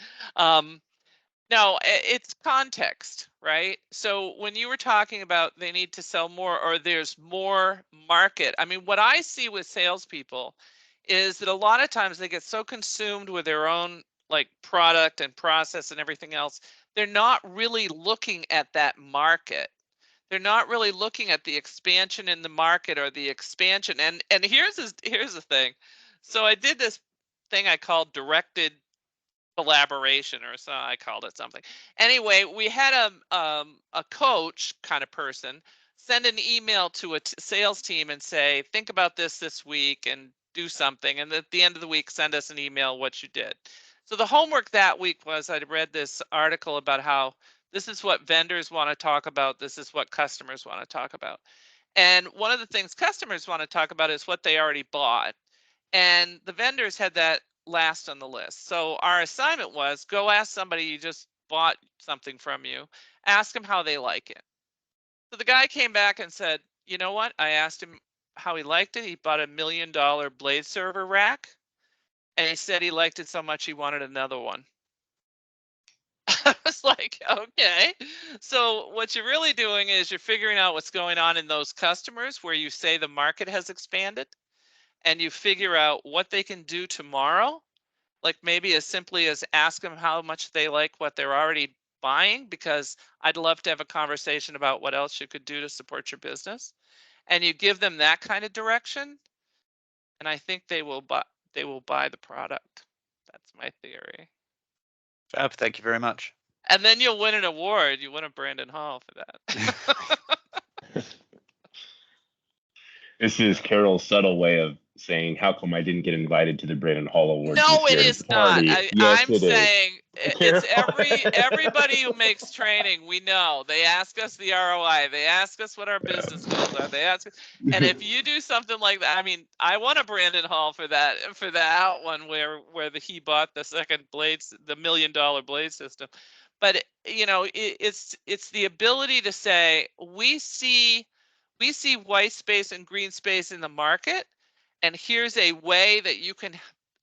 No, it's context, right? So when you were talking about they need to sell more or there's more market, I mean, what I see with salespeople is that a lot of times they get so consumed with their own like product and process and everything else, they're not really looking at that market. They're not really looking at the expansion in the market or the expansion. And here's the thing. So I did this thing I called directed collaboration, or so I called it something. Anyway, we had a coach kind of person send an email to a sales team and say, think about this week and do something. And at the end of the week, send us an email what you did. So the homework that week was I read this article about how this is what vendors want to talk about. This is what customers want to talk about. And one of the things customers want to talk about is what they already bought. And the vendors had that last on the list. So our assignment was go ask somebody you just bought something from you, ask them how they like it. So the guy came back and said, you know what? I asked him how he liked it. He bought $1 million blade server rack. And he said he liked it so much he wanted another one. I was like, okay. So what you're really doing is you're figuring out what's going on in those customers where you say the market has expanded, and you figure out what they can do tomorrow, like maybe as simply as ask them how much they like what they're already buying, because I'd love to have a conversation about what else you could do to support your business. And you give them that kind of direction, and I think they will buy the product. That's my theory. Fab, thank you very much. And then you'll win an award. You win a Brandon Hall for that. This is Carol's subtle way of saying, how come I didn't get invited to the Brandon Hall Awards? No, it is not. Yes, I'm saying it's everybody who makes training. We know they ask us the ROI. They ask us what our business goals are. They ask us, and if you do something like that, I mean, I won a Brandon Hall for that one where he bought the second blades, the $1 million blade system. But you know, it's the ability to say we see white space and green space in the market. And here's a way that you can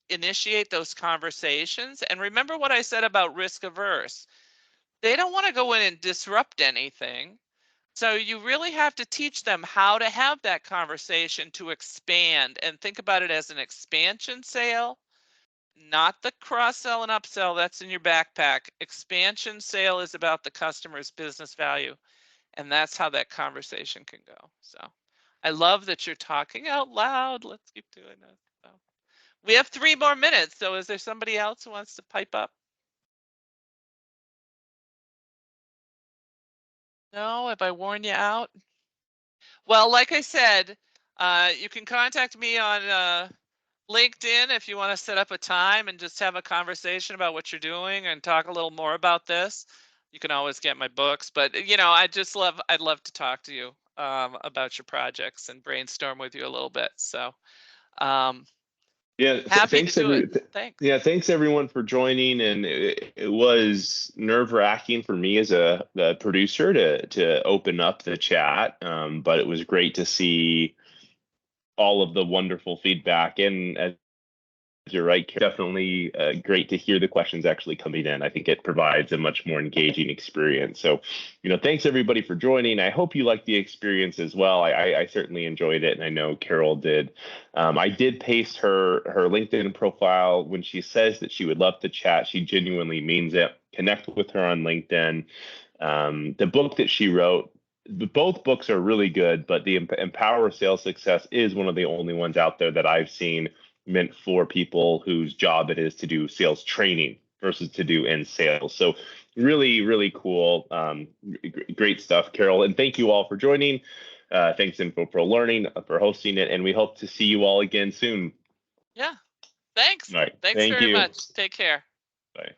initiate those conversations. And remember what I said about risk averse. They don't want to go in and disrupt anything. So you really have to teach them how to have that conversation to expand, and think about it as an expansion sale, not the cross sell and upsell that's in your backpack. Expansion sale is about the customer's business value. And that's how that conversation can go. So I love that you're talking out loud. Let's keep doing this. So we have 3 more minutes. So is there somebody else who wants to pipe up? No, have I worn you out? Well, like I said, you can contact me on LinkedIn if you want to set up a time and just have a conversation about what you're doing and talk a little more about this. You can always get my books, but you know, I'd love to talk to you about your projects and brainstorm with you a little bit. So yeah, happy to do it. Thanks. Yeah, thanks everyone for joining. And it was nerve-wracking for me as a producer to open up the chat, but it was great to see all of the wonderful feedback. And as you're right, definitely great to hear the questions actually coming in. I think it provides a much more engaging experience. So, you know, thanks everybody for joining. I hope you liked the experience as well. I certainly enjoyed it, and I know Carol did. I did paste her LinkedIn profile. When she says that she would love to chat, she genuinely means it. Connect with her on LinkedIn. The book that she wrote, both books are really good, but the Empower Sales Success is one of the only ones out there that I've seen meant for people whose job it is to do sales training versus to do in sales. So really, really cool. Great stuff, Carol. And thank you all for joining. Thanks Infopro Learning for hosting it. And we hope to see you all again soon. Yeah. Thanks. All right. Thanks very much. Take care. Bye.